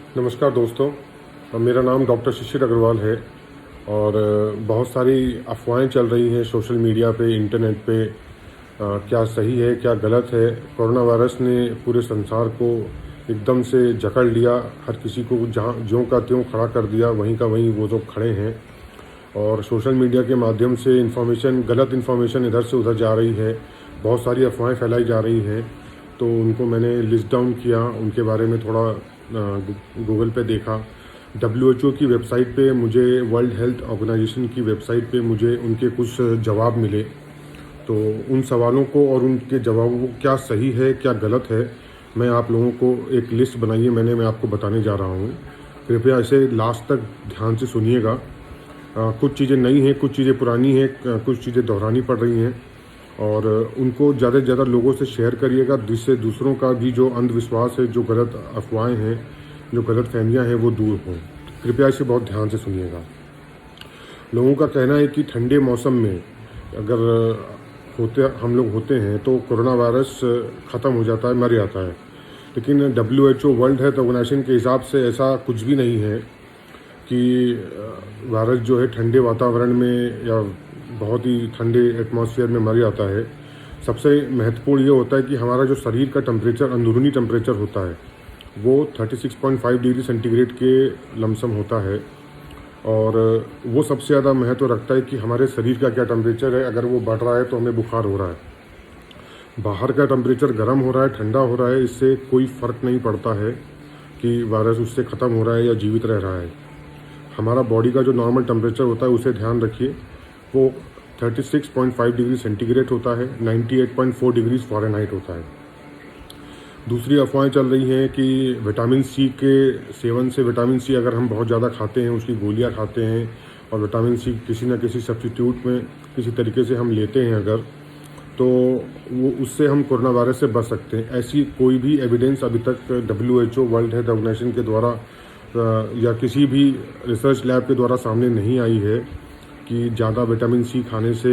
नमस्कार दोस्तों, मेरा नाम डॉक्टर शिशिर अग्रवाल है और बहुत सारी अफ़वाहें चल रही हैं सोशल मीडिया पे, इंटरनेट पे। क्या सही है, क्या गलत है। कोरोना वायरस ने पूरे संसार को एकदम से जकड़ लिया, हर किसी को जहाँ ज्यों का त्यों खड़ा कर दिया, वहीं का वहीं वो लोग खड़े हैं। और सोशल मीडिया के माध्यम से गलत इन्फॉर्मेशन इधर से उधर जा रही है, बहुत सारी अफ़वाहें फैलाई जा रही हैं। तो उनको मैंने लिस्ट डाउन किया, उनके बारे में थोड़ा गूगल पे देखा। WHO की वेबसाइट पे मुझे, वर्ल्ड हेल्थ ऑर्गेनाइजेशन की वेबसाइट पे मुझे उनके कुछ जवाब मिले। तो उन सवालों को और उनके जवाबों को क्या सही है, क्या गलत है, मैं आप लोगों को एक लिस्ट बनाई है मैं आपको बताने जा रहा हूँ। कृपया इसे लास्ट तक ध्यान से सुनिएगा। कुछ चीज़ें नई हैं, कुछ चीज़ें पुरानी हैं, कुछ चीज़ें दोहरानी पड़ रही हैं और उनको ज़्यादा से ज़्यादा लोगों से शेयर करिएगा, जिससे दूसरों का भी जो अंधविश्वास है, जो गलत अफवाहें हैं, जो गलत फहमियाँ हैं, वो दूर हों। कृपया इसे बहुत ध्यान से सुनिएगा। लोगों का कहना है कि ठंडे मौसम में अगर हम लोग होते हैं तो कोरोना वायरस ख़त्म हो जाता है, मर जाता है। लेकिन WHO, वर्ल्ड हेल्थ ऑर्गेनाइजेशन के हिसाब से ऐसा कुछ भी नहीं है कि वायरस जो है ठंडे वातावरण में या बहुत ही ठंडे एटमॉस्फेयर में मर जाता है। सबसे महत्वपूर्ण ये होता है कि हमारा जो शरीर का टेम्परेचर, अंदरूनी टेम्परेचर होता है, वो 36.5 डिग्री सेंटीग्रेड के लमसम होता है। और वो सबसे ज़्यादा महत्व रखता है कि हमारे शरीर का क्या टेम्परेचर है। अगर वो बढ़ रहा है तो हमें बुखार हो रहा है, बाहर का टेम्परेचर गर्म हो रहा है, ठंडा हो रहा है, इससे कोई फ़र्क नहीं पड़ता है कि वायरस उससे ख़त्म हो रहा है या जीवित रह रहा है। हमारा बॉडी का जो नॉर्मल टेम्परेचर होता है उसे ध्यान रखिए, वो 36.5 डिग्री सेंटीग्रेड होता है, 98.4 डिग्री फ़ारेनहाइट होता है। दूसरी अफवाहें चल रही हैं कि विटामिन सी के सेवन से, विटामिन सी अगर हम बहुत ज़्यादा खाते हैं, उसकी गोलियां खाते हैं और विटामिन सी किसी न किसी सब्स्टिट्यूट में किसी तरीके से हम लेते हैं अगर, तो वो उससे हम कोरोना वायरस से बच सकते हैं। ऐसी कोई भी एविडेंस अभी तक WHO, वर्ल्ड हेल्थ ऑर्गेनाइजेशन के द्वारा या किसी भी रिसर्च लैब के द्वारा सामने नहीं आई है कि ज़्यादा विटामिन सी खाने से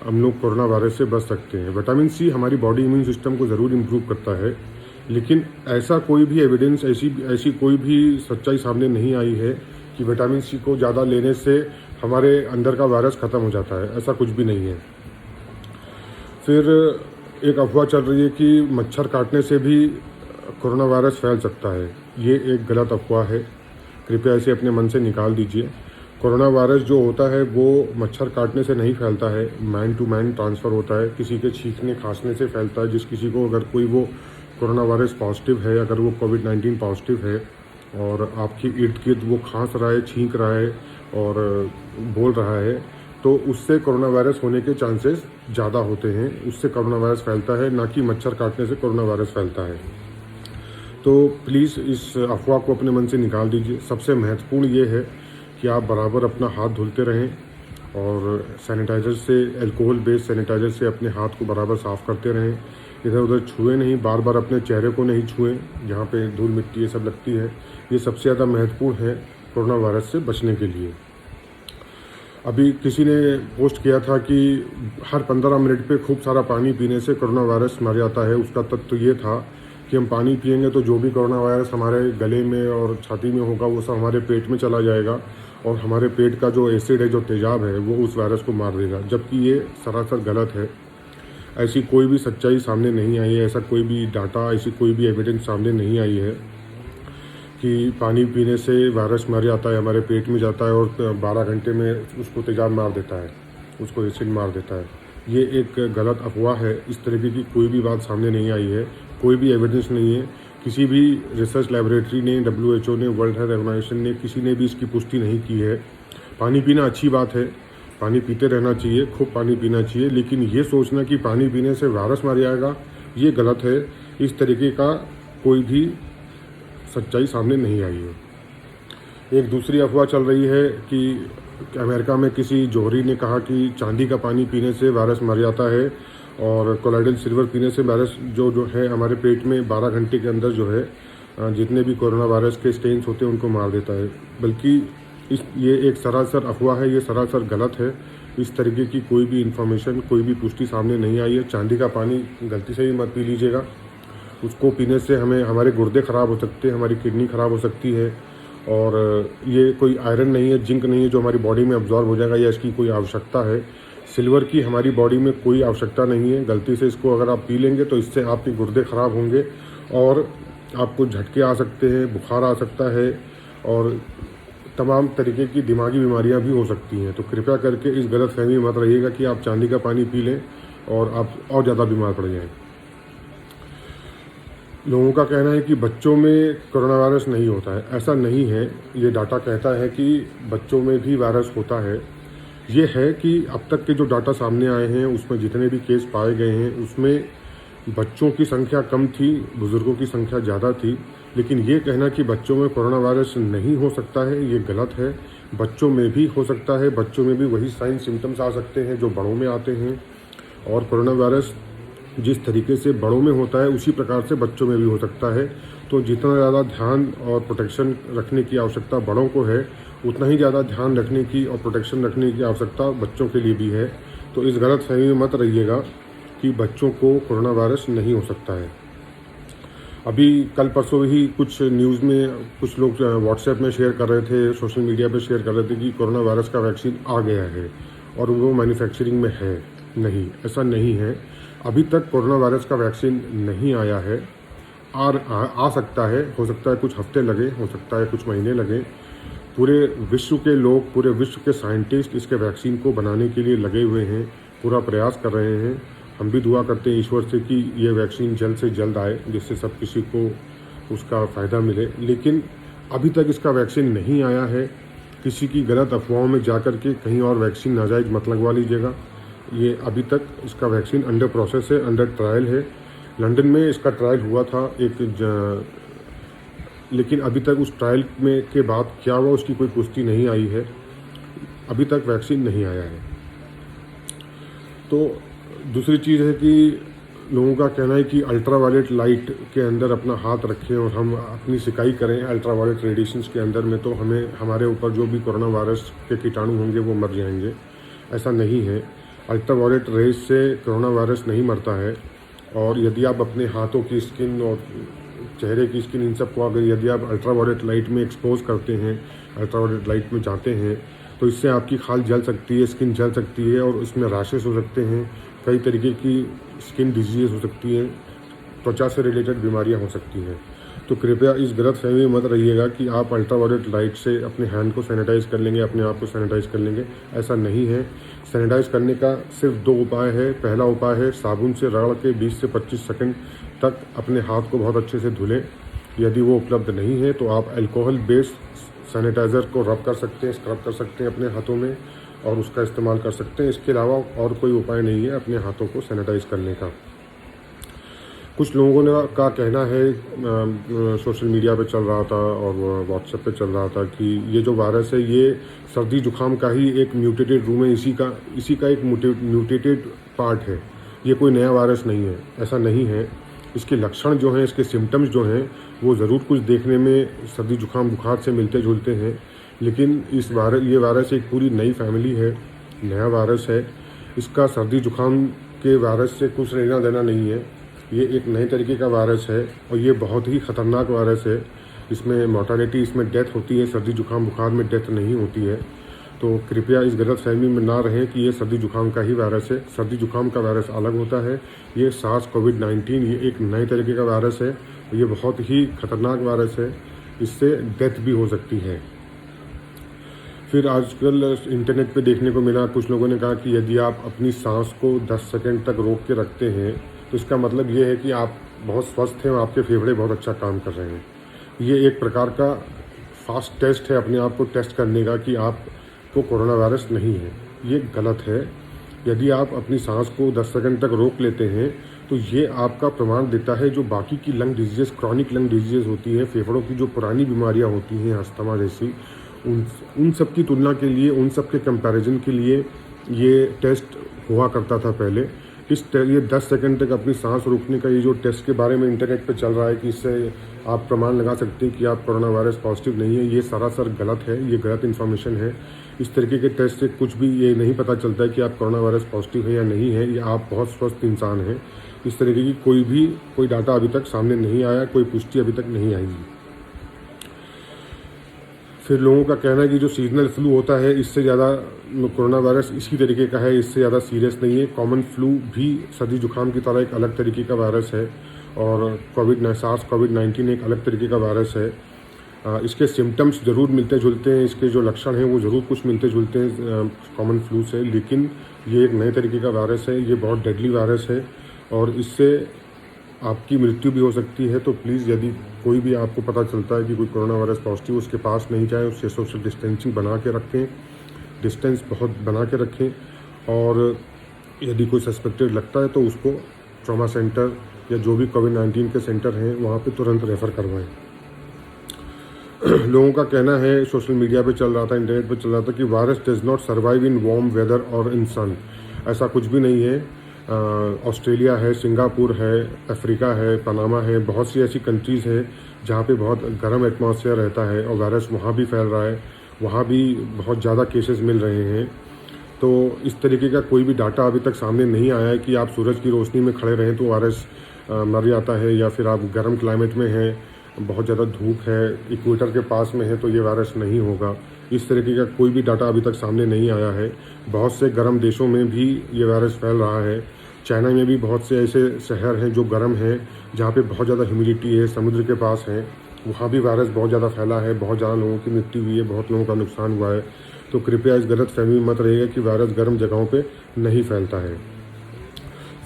हम लोग कोरोना वायरस से बच सकते हैं। विटामिन सी हमारी बॉडी इम्यून सिस्टम को ज़रूर इम्प्रूव करता है, लेकिन ऐसा कोई भी एविडेंस, ऐसी कोई भी सच्चाई सामने नहीं आई है कि विटामिन सी को ज़्यादा लेने से हमारे अंदर का वायरस ख़त्म हो जाता है। ऐसा कुछ भी नहीं है। फिर एक अफवाह चल रही है कि मच्छर काटने से भी कोरोना वायरस फैल सकता है। ये एक गलत अफवाह है, कृपया इसे अपने मन से निकाल दीजिए। कोरोना वायरस जो होता है वो मच्छर काटने से नहीं फैलता है, मैन टू मैन ट्रांसफ़र होता है, किसी के छींकने खांसने से फैलता है। जिस किसी को अगर कोई वो कोरोना वायरस पॉजिटिव है, अगर वो कोविड-19 पॉजिटिव है और आपके इर्द गिर्द वो खांस रहा है, छींक रहा है और बोल रहा है, तो उससे कोरोना वायरस होने के चांसेस ज़्यादा होते हैं। उससे कोरोना वायरस फैलता है, ना कि मच्छर काटने से कोरोना वायरस फैलता है। तो प्लीज़ इस अफवाह को अपने मन से निकाल दीजिए। सबसे महत्वपूर्ण ये है कि आप बराबर अपना हाथ धुलते रहें और सैनिटाइज़र से, अल्कोहल बेस्ड सैनिटाइज़र से अपने हाथ को बराबर साफ़ करते रहें। इधर उधर छुएं नहीं, बार बार अपने चेहरे को नहीं छुएं जहाँ पे धूल मिट्टी ये सब लगती है। ये सबसे ज़्यादा महत्वपूर्ण है कोरोना वायरस से बचने के लिए। अभी किसी ने पोस्ट किया था कि हर 15 मिनट पे खूब सारा पानी पीने से कोरोना वायरस मर जाता है। उसका तथ्य ये था कि हम पानी पिएंगे तो जो भी कोरोना वायरस हमारे गले में और छाती में होगा वो सब हमारे पेट में चला जाएगा और हमारे पेट का जो एसिड है, जो तेजाब है, वो उस वायरस को मार देगा। जबकि ये सरासर गलत है। ऐसी कोई भी सच्चाई सामने नहीं आई है, ऐसा कोई भी डाटा, ऐसी कोई भी एविडेंस सामने नहीं आई है कि पानी पीने से वायरस मर जाता है, हमारे पेट में जाता है और 12 घंटे में उसको तेजाब मार देता है, उसको एसिड मार देता है। ये एक गलत अफवाह है। इस तरीके की कोई भी बात सामने नहीं आई है, कोई भी एविडेंस नहीं है। किसी भी रिसर्च लैबोरेटरी ने, WHO ने, वर्ल्ड हेल्थ ऑर्गेनाइजेशन ने, किसी ने भी इसकी पुष्टि नहीं की है। पानी पीना अच्छी बात है, पानी पीते रहना चाहिए, खूब पानी पीना चाहिए, लेकिन ये सोचना कि पानी पीने से वायरस मर जाएगा, ये गलत है। इस तरीके का कोई भी सच्चाई सामने नहीं आई है। एक दूसरी अफवाह चल रही है कि अमेरिका में किसी जौहरी ने कहा कि चांदी का पानी पीने से वायरस मर जाता है और कोलाइडल सिल्वर पीने से वायरस जो है हमारे पेट में 12 घंटे के अंदर जो है जितने भी कोरोना वायरस के स्टेन्स होते हैं उनको मार देता है। बल्कि ये एक सरासर अफवाह है, ये सरासर गलत है। इस तरीके की कोई भी इन्फॉर्मेशन, कोई भी पुष्टि सामने नहीं आई है। चांदी का पानी गलती से भी मत पी लीजिएगा। उसको पीने से हमें हमारे गुर्दे ख़राब हो सकते हैं, हमारी किडनी ख़राब हो सकती है। और ये कोई आयरन नहीं है, जिंक नहीं है जो हमारी बॉडी में अब्जॉर्ब हो जाएगा या इसकी कोई आवश्यकता है। सिल्वर की हमारी बॉडी में कोई आवश्यकता नहीं है। गलती से इसको अगर आप पी लेंगे तो इससे आपके गुर्दे ख़राब होंगे और आपको झटके आ सकते हैं, बुखार आ सकता है और तमाम तरीके की दिमागी बीमारियां भी हो सकती हैं। तो कृपया करके इस गलतफहमी में मत रहिएगा कि आप चांदी का पानी पी लें और आप और ज़्यादा बीमार पड़ जाएं। लोगों का कहना है कि बच्चों में कोरोना वायरस नहीं होता है। ऐसा नहीं है। ये डाटा कहता है कि बच्चों में भी वायरस होता है। ये है कि अब तक के जो डाटा सामने आए हैं उसमें जितने भी केस पाए गए हैं उसमें बच्चों की संख्या कम थी, बुज़ुर्गों की संख्या ज़्यादा थी। लेकिन ये कहना कि बच्चों में कोरोना वायरस नहीं हो सकता है, ये गलत है। बच्चों में भी हो सकता है, बच्चों में भी वही साइन सिम्टम्स आ सकते हैं जो बड़ों में आते हैं। और कोरोना वायरस जिस तरीके से बड़ों में होता है उसी प्रकार से बच्चों में भी हो सकता है। तो जितना ज़्यादा ध्यान और प्रोटेक्शन रखने की आवश्यकता बड़ों को है, उतना ही ज़्यादा ध्यान रखने की और प्रोटेक्शन रखने की आवश्यकता बच्चों के लिए भी है। तो इस गलतफहमी में मत रहिएगा कि बच्चों को कोरोना वायरस नहीं हो सकता है। अभी कल परसों ही कुछ न्यूज़ में कुछ लोग व्हाट्सएप में शेयर कर रहे थे, सोशल मीडिया पे शेयर कर रहे थे कि कोरोना वायरस का वैक्सीन आ गया है और वो मैन्युफैक्चरिंग में है। नहीं, ऐसा नहीं है। अभी तक कोरोना वायरस का वैक्सीन नहीं आया है। आ सकता है, हो सकता है कुछ हफ्ते लगे, हो सकता है कुछ महीने लगे। पूरे विश्व के लोग, पूरे विश्व के साइंटिस्ट इसके वैक्सीन को बनाने के लिए लगे हुए हैं, पूरा प्रयास कर रहे हैं। हम भी दुआ करते हैं ईश्वर से कि ये वैक्सीन जल्द से जल्द आए जिससे सब किसी को उसका फ़ायदा मिले। लेकिन अभी तक इसका वैक्सीन नहीं आया है। किसी की गलत अफवाहों में जाकर के कहीं और वैक्सीन नाजायज़ मत लगवा लीजिएगा। ये अभी तक इसका वैक्सीन अंडर प्रोसेस है, अंडर ट्रायल है। लंदन में इसका ट्रायल हुआ था लेकिन अभी तक उस ट्रायल में के बाद क्या हुआ उसकी कोई पुष्टि नहीं आई है। अभी तक वैक्सीन नहीं आया है। तो दूसरी चीज़ है कि लोगों का कहना है कि अल्ट्रावायलेट लाइट के अंदर अपना हाथ रखें और हम अपनी सिकाई करें अल्ट्रावायलेट रेडिएशंस के अंदर में, तो हमारे ऊपर जो भी कोरोना वायरस के कीटाणु होंगे वो मर जाएंगे। ऐसा नहीं है। अल्ट्रावायलेट रेज से कोरोना वायरस नहीं मरता है। और यदि आप अपने हाथों की स्किन और चेहरे की स्किन इन सब को अगर यदि आप अल्ट्रावायलेट लाइट में एक्सपोज करते हैं, अल्ट्रावायलेट लाइट में जाते हैं, तो इससे आपकी खाल जल सकती है, स्किन जल सकती है और उसमें रैशेस हो सकते हैं। कई तरीके की स्किन डिजीज़ हो सकती हैं, त्वचा से रिलेटेड बीमारियां हो सकती हैं। तो कृपया इस गलतफहमी में मत रहिएगा कि आप अल्ट्रावायलेट लाइट से अपने हैंड को सैनिटाइज़ कर लेंगे, अपने आप को सैनिटाइज़ कर लेंगे। ऐसा नहीं है। सैनिटाइज़ करने का सिर्फ 2 उपाय है। पहला उपाय है साबुन से रगड़ के 20 से 25 सेकंड तक अपने हाथ को बहुत अच्छे से धुलें। यदि वो उपलब्ध नहीं है तो आप अल्कोहल बेस्ड सैनिटाइज़र को रब कर सकते हैं, स्क्रब कर सकते हैं अपने हाथों में और उसका इस्तेमाल कर सकते हैं। इसके अलावा और कोई उपाय नहीं है अपने हाथों को सैनिटाइज़ करने का। कुछ लोगों का कहना है, सोशल मीडिया पे चल रहा था और व्हाट्सएप पे चल रहा था कि ये जो वायरस है ये सर्दी जुकाम का ही एक म्यूटेटेड रूम है, इसी का एक म्यूटेटेड पार्ट है, ये कोई नया वायरस नहीं है। ऐसा नहीं है। इसके लक्षण जो हैं, इसके सिम्टम्स जो हैं वो ज़रूर कुछ देखने में सर्दी जुकाम बुखार से मिलते जुलते हैं, लेकिन ये वायरस एक पूरी नई फैमिली है, नया वायरस है। इसका सर्दी जुकाम के वायरस से कुछ लेना देना नहीं है। ये एक नए तरीके का वायरस है और ये बहुत ही ख़तरनाक वायरस है। इसमें मॉर्टालिटी, इसमें डेथ होती है। सर्दी जुकाम बुखार में डेथ नहीं होती है। तो कृपया इस गलतफहमी में ना रहें कि ये सर्दी जुकाम का ही वायरस है। सर्दी जुकाम का वायरस अलग होता है। ये सार्स कोविड-19 ये एक नए तरीके का वायरस है। ये बहुत ही खतरनाक वायरस है। इससे डेथ भी हो सकती है। फिर आजकल इंटरनेट पे देखने को मिला, कुछ लोगों ने कहा कि यदि आप अपनी सांस को 10 सेकंड तक रोक के रखते हैं तो इसका मतलब ये है कि आप बहुत स्वस्थ हैं और आपके फेफड़े बहुत अच्छा काम कर रहे हैं। ये एक प्रकार का फास्ट टेस्ट है अपने आप को टेस्ट करने का कि आपको कोरोना वायरस नहीं है। ये गलत है। यदि आप अपनी सांस को 10 सेकंड तक रोक लेते हैं तो ये आपका प्रमाण देता है जो बाकी की lung disease, chronic lung disease होती है, फेफड़ों की जो पुरानी बीमारियां होती हैं अस्थमा जैसी, उन सब की तुलना के लिए, उन सब के कंपैरिजन के लिए ये टेस्ट हुआ करता था पहले। ये 10 सेकंड तक अपनी सांस रोकने का ये जो टेस्ट के बारे में इंटरनेट पे चल रहा है कि इससे आप प्रमाण लगा सकते हैं कि आप कोरोना वायरस पॉजिटिव नहीं है, ये सरासर गलत है। ये गलत इन्फॉर्मेशन है। इस तरीके के टेस्ट से कुछ भी ये नहीं पता चलता है कि आप कोरोना वायरस पॉजिटिव है या नहीं है, या आप बहुत स्वस्थ इंसान हैं। इस तरीके की कोई डाटा अभी तक सामने नहीं आया, कोई पुष्टि अभी तक नहीं आई। फिर लोगों का कहना है कि जो सीजनल फ्लू होता है इससे ज़्यादा कोरोना वायरस इसी तरीके का है, इससे ज़्यादा सीरियस नहीं है। कॉमन फ्लू भी सर्दी जुकाम की तरह एक अलग तरीके का वायरस है और कोविड-19 एक अलग तरीके का वायरस है। इसके सिम्टम्स ज़रूर मिलते जुलते हैं, इसके जो लक्षण हैं वो ज़रूर कुछ मिलते जुलते हैं कॉमन फ्लू से, लेकिन ये एक नए तरीके का वायरस है, ये बहुत डेडली वायरस है और इससे आपकी मृत्यु भी हो सकती है। तो प्लीज़ यदि कोई भी आपको पता चलता है कि कोई कोरोना वायरस पॉजिटिव, उसके पास नहीं जाए, उससे सोशल डिस्टेंसिंग बना के रखें, डिस्टेंस बहुत बना के रखें और यदि कोई सस्पेक्टेड लगता है तो उसको ट्रॉमा सेंटर या जो भी कोविड-19 के सेंटर हैं वहाँ पे तुरंत रेफ़र करवाएं। लोगों का कहना है, सोशल मीडिया पे चल रहा था, इंटरनेट पे चल रहा था कि virus does not survive in warm weather और इन सन। ऐसा कुछ भी नहीं है। ऑस्ट्रेलिया है, सिंगापुर है, अफ्रीका है, पनामा है, बहुत सी ऐसी कंट्रीज़ है जहाँ पे बहुत गर्म एटमॉस्फेयर रहता है और वायरस वहाँ भी फैल रहा है, वहाँ भी बहुत ज़्यादा केसेस मिल रहे हैं। तो इस तरीके का कोई भी डाटा अभी तक सामने नहीं आया है कि आप सूरज की रोशनी में खड़े रहें तो वायरस मर जाता है, या फिर आप गर्म क्लाइमेट में हैं, बहुत ज़्यादा धूप है, इक्वेटर के पास में है तो ये वायरस नहीं होगा। इस तरीके का कोई भी डाटा अभी तक सामने नहीं आया है। बहुत से गर्म देशों में भी ये वायरस फैल रहा है। चाइना में भी बहुत से ऐसे शहर हैं जो गर्म हैं, जहाँ पे बहुत ज़्यादा ह्यूमिडिटी है, समुद्र के पास हैं, वहाँ भी वायरस बहुत ज़्यादा फैला है, बहुत ज़्यादा लोगों की मृत्यु हुई है, बहुत लोगों का नुकसान हुआ है। तो कृपया इस गलतफहमी में मत रहिएगा कि वायरस गर्म जगहों पे नहीं फैलता है।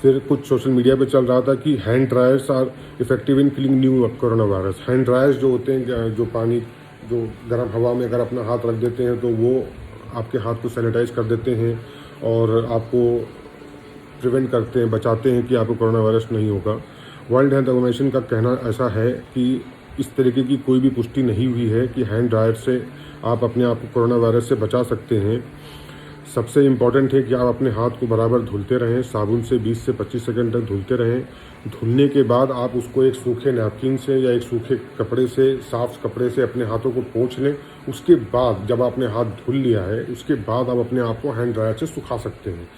फिर कुछ सोशल मीडिया पे चल रहा था कि hand dryers are effective in killing new corona virus. Hand dryers जो होते हैं, जो पानी जो गर्म हवा में अगर अपना हाथ रख देते हैं तो वो आपके हाथ को सैनिटाइज कर देते हैं और आपको प्रिवेंट करते हैं, बचाते हैं कि आपको कोरोना वायरस नहीं होगा। वर्ल्ड हेल्थ ऑर्गेनाइजेशन का कहना ऐसा है कि इस तरीके की कोई भी पुष्टि नहीं हुई है कि हैंड ड्रायर से आप अपने आप को कोरोना वायरस से बचा सकते हैं। सबसे इम्पॉर्टेंट है कि आप अपने हाथ को बराबर धुलते रहें, साबुन से 20 से 25 सेकंड तक धुलते रहें। धुलने के बाद आप उसको एक सूखे नैपकिन से या एक सूखे कपड़े से, साफ कपड़े से अपने हाथों को पोंछ लें। उसके बाद जब आपने हाथ धुल लिया है, उसके बाद आप अपने आप को हैंड ड्रायर से सुखा सकते हैं।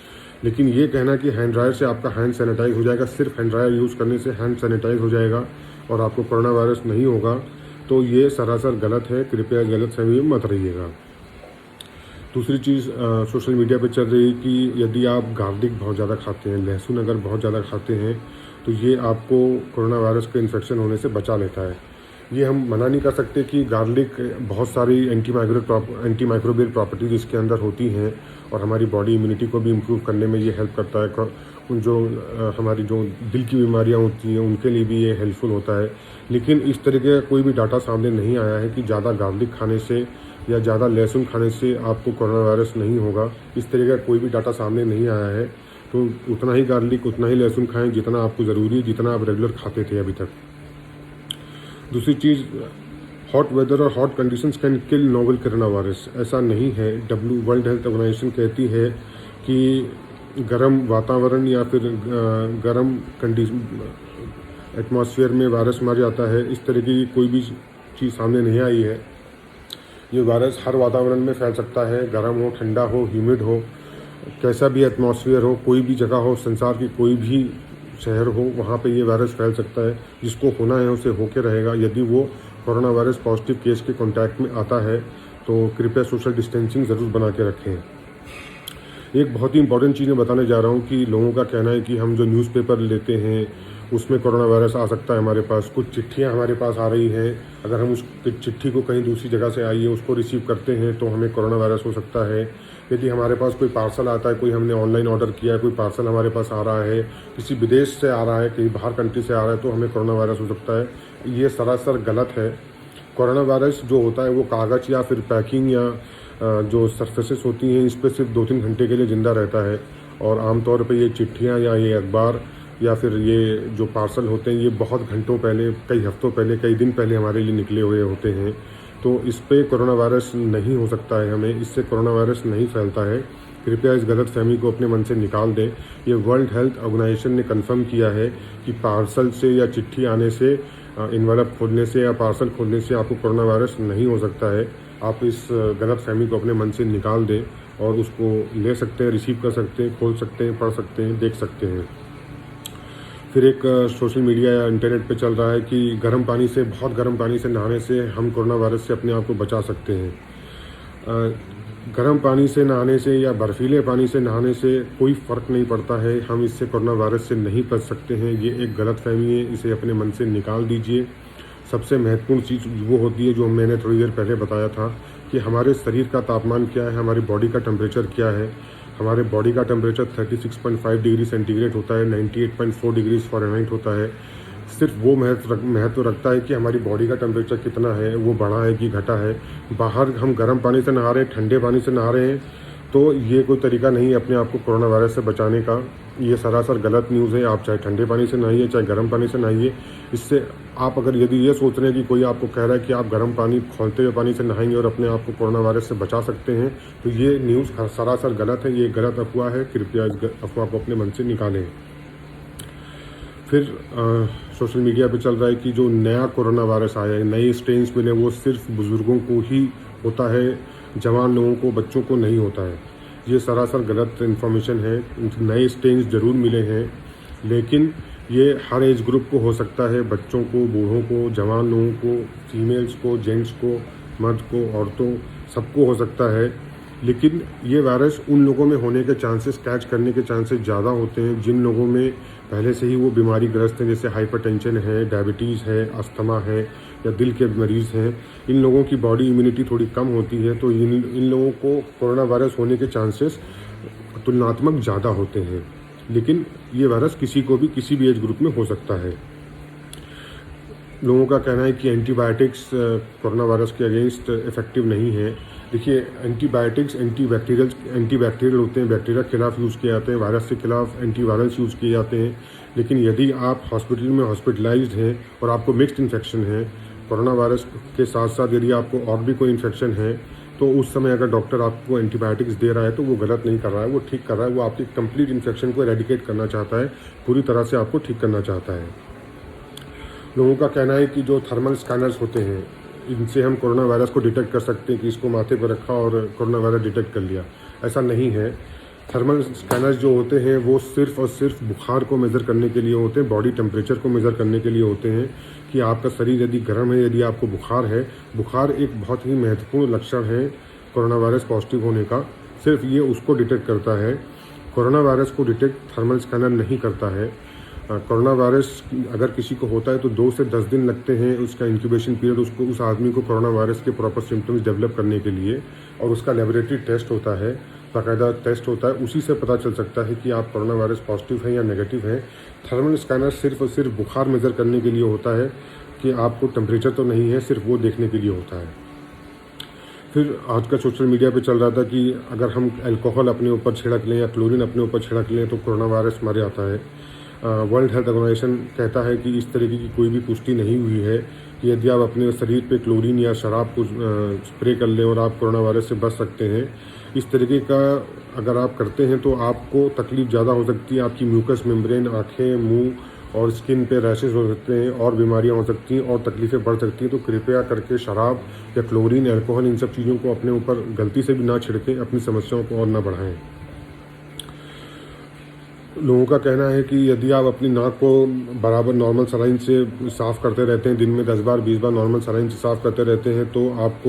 लेकिन ये कहना कि हैंड ड्रायर से आपका हैंड सैनिटाइज हो जाएगा, सिर्फ हैंड ड्रायर यूज़ करने से हैंड सैनिटाइज हो जाएगा और आपको कोरोना वायरस नहीं होगा, तो ये सरासर गलत है। कृपया गलतफहमी में मत रहिएगा। दूसरी चीज़ सोशल मीडिया पे चल रही है कि यदि आप गार्लिक बहुत ज़्यादा खाते हैं, लहसुन अगर बहुत ज़्यादा खाते हैं तो ये आपको कोरोना वायरस के इन्फेक्शन होने से बचा लेता है। ये हम मना नहीं कर सकते कि गार्लिक बहुत सारी एंटी माइक्रोबियल प्रॉपर्टीज इसके अंदर होती हैं और हमारी बॉडी इम्यूनिटी को भी इम्प्रूव करने में ये हेल्प करता है। जो हमारी जो दिल की बीमारियां होती हैं उनके लिए भी ये हेल्पफुल होता है। लेकिन इस तरीके का कोई भी डाटा सामने नहीं आया है कि ज़्यादा गार्लिक खाने से या ज़्यादा लहसुन खाने से आपको कोरोना वायरस नहीं होगा। इस तरीके का कोई भी डाटा सामने नहीं आया है। तो उतना ही गार्लिक, उतना ही लहसुन खाएँ जितना आपको ज़रूरी है, जितना आप रेगुलर खाते थे अभी तक। दूसरी चीज़, हॉट वेदर और hot conditions can kill novel corona virus. ऐसा नहीं है। वर्ल्ड हेल्थ ऑर्गेनाइजेशन कहती है कि गर्म वातावरण या फिर गर्म कंडीशन एटमॉस्फेयर में वायरस मर जाता है। इस तरीके की कोई भी चीज़ सामने नहीं आई है। ये वायरस हर वातावरण में फैल सकता है, गर्म हो, ठंडा हो, ह्यूमिड हो, कैसा भी एटमॉस्फेयर हो, कोई भी जगह हो, संसार की कोई भी शहर हो, वहाँ पे ये वायरस फैल सकता है। जिसको होना है उसे होके रहेगा। यदि वो कोरोना वायरस पॉजिटिव केस के कांटेक्ट में आता है तो कृपया सोशल डिस्टेंसिंग ज़रूर बना के रखें। एक बहुत ही इंपॉर्टेंट चीज़ मैं बताने जा रहा हूँ कि लोगों का कहना है कि हम जो न्यूज़पेपर लेते हैं उसमें कोरोना वायरस आ सकता है हमारे पास। कुछ चिट्ठियाँ हमारे पास आ रही हैं, अगर हम उस चिट्ठी को कहीं दूसरी जगह से आई है उसको रिसीव करते हैं तो हमें कोरोना वायरस हो सकता है। यदि हमारे पास कोई पार्सल आता है, कोई हमने ऑनलाइन ऑर्डर किया है, कोई पार्सल हमारे पास आ रहा है, किसी विदेश से आ रहा है, कहीं बाहर कंट्री से आ रहा है, तो हमें कोरोना वायरस हो सकता है। ये सरासर गलत है। कोरोना वायरस जो होता है वो कागज़ या फिर पैकिंग या जो सरफेसेस होती हैं इस पर सिर्फ 2-3 घंटे के लिए ज़िंदा रहता है और आमतौर पे ये चिट्ठियाँ या ये अखबार या फिर ये जो पार्सल होते हैं ये बहुत घंटों पहले, कई हफ्तों पहले, कई दिन पहले हमारे लिए निकले हुए होते हैं। तो इस पे कोरोना वायरस नहीं हो सकता है, हमें इससे कोरोना वायरस नहीं फैलता है। कृपया इस गलतफहमी को अपने मन से निकाल दें। ये वर्ल्ड हेल्थ ऑर्गेनाइजेशन ने कंफर्म किया है कि पार्सल से या चिट्ठी आने से, इन्वेलप खोलने से या पार्सल खोलने से आपको कोरोना वायरस नहीं हो सकता है। आप इस गलतफहमी को अपने मन से निकाल दें और उसको ले सकते हैं, रिसीव कर सकते हैं, खोल सकते हैं, पढ़ सकते हैं, देख सकते हैं। फिर एक सोशल मीडिया या इंटरनेट पे चल रहा है कि गर्म पानी से, बहुत गर्म पानी से नहाने से हम कोरोना वायरस से अपने आप को बचा सकते हैं। गर्म पानी से नहाने से या बर्फ़ीले पानी से नहाने से कोई फ़र्क नहीं पड़ता है, हम इससे कोरोना वायरस से नहीं बच सकते हैं। ये एक गलतफ़हमी है, इसे अपने मन से निकाल दीजिए। सबसे महत्वपूर्ण चीज़ वो होती है जो मैंने थोड़ी देर पहले बताया था कि हमारे शरीर का तापमान क्या है, हमारी बॉडी का टेम्परेचर क्या है। हमारे बॉडी का टेम्परेचर 36.5 डिग्री सेंटीग्रेड होता है, 98.4 डिग्री फ़ारेनहाइट होता है। सिर्फ वो महत्व रखता है कि हमारी बॉडी का टेम्परेचर कितना है, वो बढ़ा है कि घटा है। बाहर हम गर्म पानी से नहा रहे हैं, ठंडे पानी से नहा रहे हैं, तो ये कोई तरीका नहीं है अपने आप को कोरोना वायरस से बचाने का। ये सरासर गलत न्यूज़ है। आप चाहे ठंडे पानी से नहाइए, चाहे गर्म पानी से नहाइए। इससे आप अगर यदि ये सोच रहे हैं कि कोई आपको कह रहा है कि आप गर्म पानी, खौलते हुए पानी से नहाएंगे और अपने आप को कोरोना वायरस से बचा सकते हैं, तो ये न्यूज़ सरासर गलत है। ये गलत अफवाह है। कृपया इस अफवाह को अपने मन से निकालें। फिर सोशल मीडिया पे चल रहा है कि जो नया कोरोना वायरस आया है, नए स्ट्रेन्स मिले, वो सिर्फ बुज़ुर्गों को ही होता है, जवान लोगों को, बच्चों को नहीं होता है। ये सरासर गलत इन्फॉर्मेशन है। नए स्ट्रेन्स ज़रूर मिले हैं, लेकिन ये हर एज ग्रुप को हो सकता है। बच्चों को, बूढ़ों को, जवान लोगों को, फीमेल्स को, जेंट्स को, मर्द को, औरतों, सबको हो सकता है। लेकिन ये वायरस उन लोगों में होने के चांसेस, कैच करने के चांसेस ज़्यादा होते हैं जिन लोगों में पहले से ही वो बीमारी ग्रस्त हैं, जैसे हाइपरटेंशन है, डायबिटीज़ है, अस्थमा है या दिल के मरीज़ हैं। इन लोगों की बॉडी इम्यूनिटी थोड़ी कम होती है, तो इन लोगों को कोरोना वायरस होने के चांसेस तुलनात्मक ज़्यादा होते हैं। लेकिन ये वायरस किसी को भी, किसी भी एज ग्रुप में हो सकता है। लोगों का कहना है कि एंटीबायोटिक्स कोरोना वायरस के अगेंस्ट इफ़ेक्टिव नहीं है। देखिए, एंटीबायोटिक्स एंटीबैक्टीरियल होते हैं, बैक्टीरिया के खिलाफ यूज़ किए जाते हैं, वायरस के खिलाफ एंटीवायरल्स यूज़ किए जाते हैं। लेकिन यदि आप हॉस्पिटल में हॉस्पिटलाइज्ड हैं और आपको मिक्स्ड इन्फेक्शन है कोरोना वायरस के साथ साथ, यदि आपको और भी कोई इन्फेक्शन है, तो उस समय अगर डॉक्टर आपको एंटीबायोटिक्स दे रहा है तो वो गलत नहीं कर रहा है, वो ठीक कर रहा है। वो आपकी कंप्लीट इन्फेक्शन को एरेडिकेट करना चाहता है, पूरी तरह से आपको ठीक करना चाहता है। लोगों का कहना है कि जो थर्मल स्कैनर्स होते हैं, इनसे हम कोरोना वायरस को डिटेक्ट कर सकते हैं, कि इसको माथे पर रखा और कोरोना वायरस डिटेक्ट कर लिया। ऐसा नहीं है। थर्मल स्कैनर्स जो होते हैं वो सिर्फ और सिर्फ बुखार को मेज़र करने के लिए होते हैं, बॉडी टेम्परेचर को मेज़र करने के लिए होते हैं कि आपका शरीर यदि गर्म है, यदि आपको बुखार है। बुखार एक बहुत ही महत्वपूर्ण लक्षण है कोरोना वायरस पॉजिटिव होने का। सिर्फ ये उसको डिटेक्ट करता है, कोरोना वायरस को डिटेक्ट थर्मल स्कैनर नहीं करता है। कोरोना वायरस अगर किसी को होता है तो 2 से 10 दिन लगते हैं उसका इंक्यूबेशन पीरियड, उसको, उस आदमी को कोरोना वायरस के प्रॉपर सिम्टम्स डेवलप करने के लिए। और उसका लेबोरेटरी टेस्ट होता है, बाकायदा टेस्ट होता है, उसी से पता चल सकता है कि आप कोरोना वायरस पॉजिटिव हैं या नेगेटिव हैं। थर्मल स्कैनर सिर्फ और सिर्फ बुखार मेज़र करने के लिए होता है कि आपको टेम्परेचर तो नहीं है, सिर्फ वो देखने के लिए होता है। फिर आजकल सोशल मीडिया पे चल रहा था कि अगर हम अल्कोहल अपने ऊपर छिड़क लें या क्लोरीन अपने ऊपर छिड़क लें तो कोरोना वायरस मर जाता है। वर्ल्ड हेल्थ ऑर्गेनाइजेशन कहता है कि इस तरीके की कोई भी पुष्टि नहीं हुई है कि यदि आप अपने शरीर पे क्लोरीन या शराब को स्प्रे कर लें और आप कोरोना वायरस से बच सकते हैं। इस तरीके का अगर आप करते हैं तो आपको तकलीफ़ ज़्यादा हो सकती है। आपकी म्यूकस मेम्ब्रेन, आँखें, मुंह और स्किन पे रैशेस हो सकते हैं और बीमारियां हो सकती हैं और तकलीफ़ें बढ़ सकती हैं। तो कृपया करके शराब या क्लोरीन, अल्कोहल, इन सब चीज़ों को अपने ऊपर गलती से भी ना छिड़कें, अपनी समस्याओं को और ना बढ़ाएं। लोगों का कहना है कि यदि आप अपनी नाक को बराबर नॉर्मल सलाइन से साफ़ करते रहते हैं, दिन में 10 बार 20 बार नॉर्मल सलाइन से साफ़ करते रहते हैं, तो आप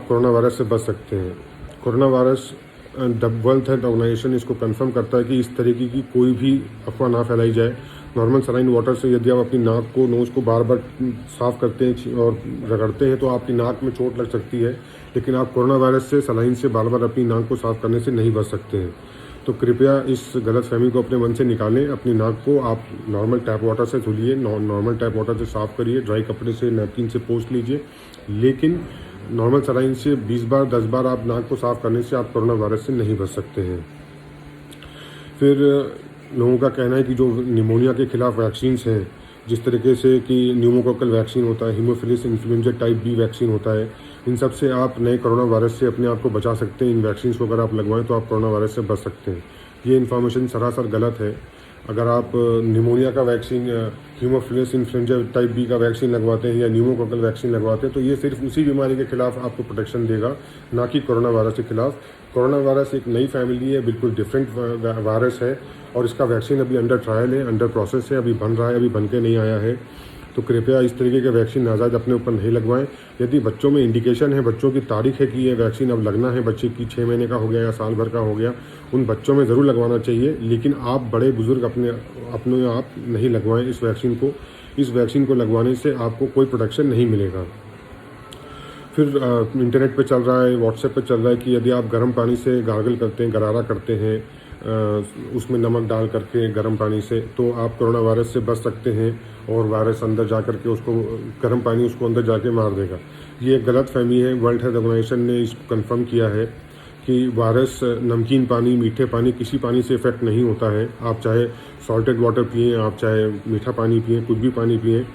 कोरोना वायरस से बच सकते हैं। Corona virus, world health organisation इसको कंफर्म करता है कि इस तरीके की कोई भी अफवाह ना फैलाई जाए। नॉर्मल सलाइन वाटर से यदि आप अपनी नाक को, नोज़ को बार बार साफ़ करते हैं और रगड़ते हैं तो आपकी नाक में चोट लग सकती है, लेकिन आप कोरोना वायरस से, सलाइन से बार बार अपनी नाक को साफ़ करने से नहीं बच सकते हैं। तो कृपया इस गलतफहमी को अपने मन से निकालें। अपनी नाक को आप नॉर्मल टैप वाटर से धुलिए, नॉर्मल टैप वाटर से साफ़ करिए, ड्राई कपड़े से, नैपकिन से पोंछ लीजिए। लेकिन नॉर्मल सलाइन से 20 बार 10 बार आप नाक को साफ़ करने से आप कोरोना वायरस से नहीं बच सकते हैं। फिर लोगों का कहना है कि जो निमोनिया के खिलाफ वैक्सीन्स हैं, जिस तरीके से कि न्यूमोकोकल वैक्सीन होता है, haemophilus influenza type B vaccine होता है, इन सब से आप नए कोरोना वायरस से अपने आप को बचा सकते हैं। इन वैक्सीन को अगर आप लगवाएं तो आप कोरोना वायरस से बच सकते हैं। ये इन्फॉर्मेशन सरासर गलत है। अगर आप निमोनिया का vaccine, haemophilus influenza type B का वैक्सीन लगवाते हैं या न्यूमोकोकल वैक्सीन लगवाते हैं तो ये सिर्फ उसी बीमारी के खिलाफ आपको प्रोटेक्शन देगा, ना कि कोरोना वायरस के खिलाफ। कोरोना वायरस एक नई फैमिली है, बिल्कुल डिफरेंट वायरस है और इसका वैक्सीन अभी अंडर ट्रायल है, अंडर प्रोसेस है, अभी बन रहा है, अभी बन के नहीं आया है। तो कृपया इस तरीके के वैक्सीन नाजायज़ अपने ऊपर नहीं लगवाएं। यदि बच्चों में इंडिकेशन है, बच्चों की तारीख है कि ये वैक्सीन अब लगना है, बच्चे की 6 महीने का हो गया या साल भर का हो गया, उन बच्चों में ज़रूर लगवाना चाहिए। लेकिन आप बड़े बुजुर्ग अपने आप नहीं लगवाएं इस वैक्सीन को। इस वैक्सीन को लगवाने से आपको कोई प्रोटेक्शन नहीं मिलेगा। फिर इंटरनेट पे चल रहा है, व्हाट्सएप पे चल रहा है कि यदि आप गर्म पानी से गार्गल करते हैं, गरारा करते हैं, उसमें नमक डाल करके गर्म पानी से, तो आप कोरोना वायरस से बच सकते हैं और वायरस अंदर जा करके उसको गर्म पानी उसको अंदर जाके मार देगा। ये एक गलत फहमी है। वर्ल्ड हेल्थ ऑर्गेनाइजेशन ने इसको कंफर्म किया है कि वायरस नमकीन पानी, मीठे पानी, किसी पानी से इफेक्ट नहीं होता है। आप चाहे सॉल्टेड वाटर पिएँ, आप चाहे मीठा पानी पिएँ, कुछ भी पानी पिएँ,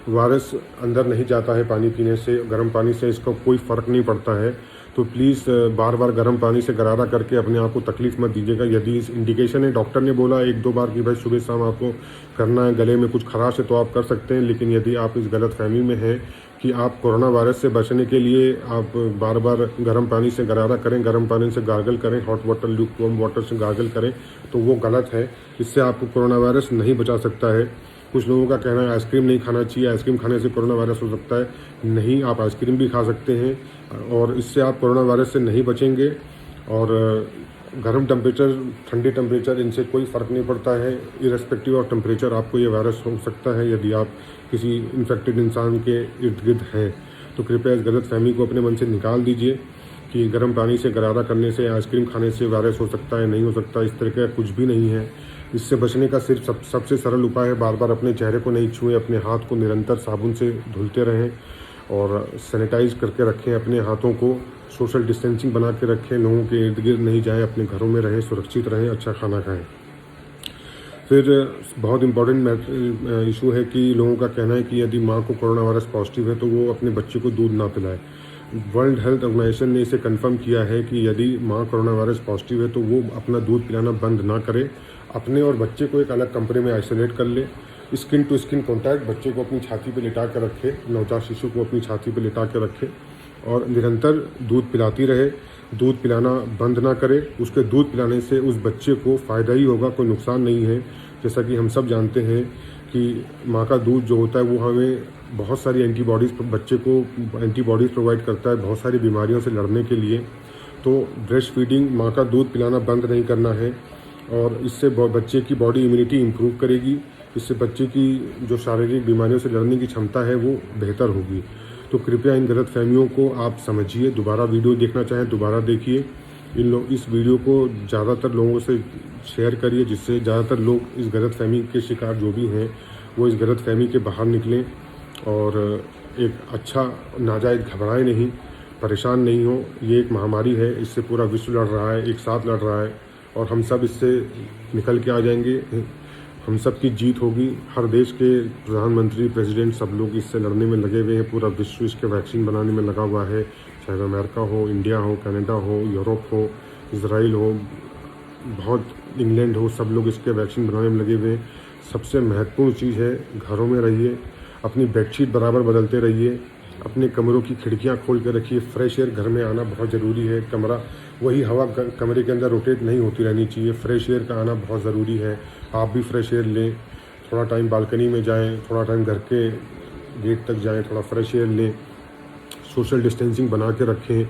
वायरस अंदर नहीं जाता है पानी पीने से, गर्म पानी से इसका कोई फ़र्क नहीं पड़ता है। तो प्लीज़ बार बार गर्म पानी से गरारा करके अपने आप को तकलीफ़ मत दीजिएगा। यदि इस इंडिकेशन है, डॉक्टर ने बोला 1-2 बार कि भाई सुबह शाम आपको करना है, गले में कुछ खराश है तो आप कर सकते हैं। लेकिन यदि आप इस गलत फहमी में हैं कि आप कोरोना वायरस से बचने के लिए आप बार बार गर्म पानी से गरारा करें, गर्म पानी से गार्गल करें, हॉट वाटर, ल्यूकवार्म वाटर से गार्गल करें, तो वो गलत है। इससे आपको कोरोना वायरस नहीं बचा सकता है। कुछ लोगों का कहना है आइसक्रीम नहीं खाना चाहिए, आइसक्रीम खाने से कोरोना वायरस हो सकता है। नहीं, आप आइसक्रीम भी खा सकते हैं और इससे आप कोरोना वायरस से नहीं बचेंगे। और गर्म टेम्परेचर, ठंडी टेम्परेचर, इनसे कोई फ़र्क नहीं पड़ता है। इरेस्पेक्टिव ऑफ टेम्परेचर आपको ये वायरस हो सकता है यदि आप किसी इन्फेक्टेड इंसान के इर्द गिर्द हैं। तो कृपया इस गलत फहमी को अपने मन से निकाल दीजिए कि गर्म पानी से गरारा करने से, आइसक्रीम खाने से वायरस हो सकता है, नहीं हो सकता। इस तरह का कुछ भी नहीं है। इससे बचने का सिर्फ सबसे सरल उपाय है बार बार अपने चेहरे को नहीं छुएं, अपने हाथ को निरंतर साबुन से धुलते रहें और सैनिटाइज करके रखें अपने हाथों को, सोशल डिस्टेंसिंग बना के रखें, लोगों के इर्द गिर्द नहीं जाएं, अपने घरों में रहें, सुरक्षित रहें, अच्छा खाना खाएं। फिर बहुत इम्पॉर्टेंट इशू है कि लोगों का कहना है कि यदि माँ को कोरोना वायरस पॉजिटिव है तो वो अपने बच्चे को दूध ना पिलाए। वर्ल्ड हेल्थ ऑर्गेनाइजेशन ने इसे कंफर्म किया है कि यदि माँ कोरोना वायरस पॉजिटिव है तो वो अपना दूध पिलाना बंद ना करे, अपने और बच्चे को एक अलग कमरे में आइसोलेट कर ले, स्किन टू स्किन कॉन्टैक्ट, बच्चे को अपनी छाती पे लिटा कर रखे, नवजात शिशु को अपनी छाती पे लिटा कर रखे और निरंतर दूध पिलाती रहे। दूध पिलाना बंद ना करे। उसके दूध पिलाने से उस बच्चे को फ़ायदा ही होगा, कोई नुकसान नहीं है। जैसा कि हम सब जानते हैं कि माँ का दूध जो होता है वो हमें बहुत सारी एंटीबॉडीज़, बच्चे को एंटीबॉडीज़ प्रोवाइड करता है बहुत सारी बीमारियों से लड़ने के लिए। तो ब्रेस्ट फीडिंग, माँ का दूध पिलाना बंद नहीं करना है और इससे बच्चे की बॉडी इम्यूनिटी इम्प्रूव करेगी। इससे बच्चे की जो शारीरिक बीमारियों से लड़ने की क्षमता है वो बेहतर होगी। तो कृपया इन गलत फहमियों को आप समझिए। दोबारा वीडियो देखना चाहें दोबारा देखिए। इस वीडियो को ज़्यादातर लोगों से शेयर करिए, जिससे ज़्यादातर लोग इस गलत फहमी के शिकार जो भी हैं वो इस गलत फहमी के बाहर निकलें और एक अच्छा, नाजायज़ घबराएं नहीं, परेशान नहीं हो। ये एक महामारी है, इससे पूरा विश्व लड़ रहा है, एक साथ लड़ रहा है और हम सब इससे निकल के आ जाएंगे। हम सब की जीत होगी। हर देश के प्रधानमंत्री, प्रेसिडेंट, सब लोग इससे लड़ने में लगे हुए हैं। पूरा विश्व इसके वैक्सीन बनाने में लगा हुआ है, चाहे अमेरिका हो, इंडिया हो, कनाडा हो, यूरोप हो, इजराइल हो, बहुत इंग्लैंड हो, सब लोग इसके वैक्सीन बनाने में लगे हुए हैं। सबसे महत्वपूर्ण चीज़ है, घरों में रहिए, अपनी बेडशीट बराबर बदलते रहिए, अपने कमरों की खिड़कियां खोल कर रखिए। फ्रेश एयर घर में आना बहुत ज़रूरी है। कमरा, वही हवा कमरे के अंदर रोटेट नहीं होती रहनी चाहिए। फ्रेश एयर का आना बहुत ज़रूरी है। आप भी फ्रेश एयर लें, थोड़ा टाइम बालकनी में जाएं, थोड़ा टाइम घर के गेट तक जाएं, थोड़ा फ्रेश एयर लें, सोशल डिस्टेंसिंग बना के रखें,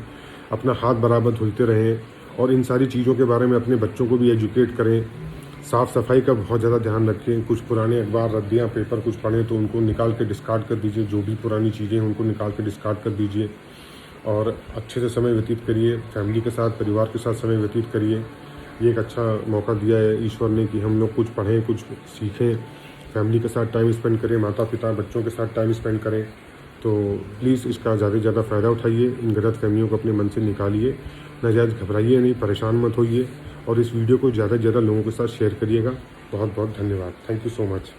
अपना हाथ बराबर धुलते रहें और इन सारी चीज़ों के बारे में अपने बच्चों को भी एजुकेट करें। साफ़ सफाई का बहुत ज़्यादा ध्यान रखें। कुछ पुराने अखबार, रद्दियाँ, पेपर कुछ पढ़ें तो उनको निकाल के डिस्कार्ड कर दीजिए। जो भी पुरानी चीज़ें हैं उनको निकाल के डिस्कार्ड कर दीजिए और अच्छे से समय व्यतीत करिए। फैमिली के साथ, परिवार के साथ समय व्यतीत करिए। ये एक अच्छा मौका दिया है ईश्वर ने कि हम लोग कुछ पढ़ें, कुछ सीखें, फैमिली के साथ टाइम स्पेंड करें, माता पिता बच्चों के साथ टाइम स्पेंड करें। तो प्लीज़ इसका ज़्यादा से ज़्यादा फ़ायदा उठाइए। इन गलत फहमियों को अपने मन से निकालिए। नाजायज़ घबराइए नहीं, परेशान मत होइए और इस वीडियो को ज़्यादा से ज़्यादा लोगों के साथ शेयर करिएगा। बहुत बहुत धन्यवाद। Thank you so much.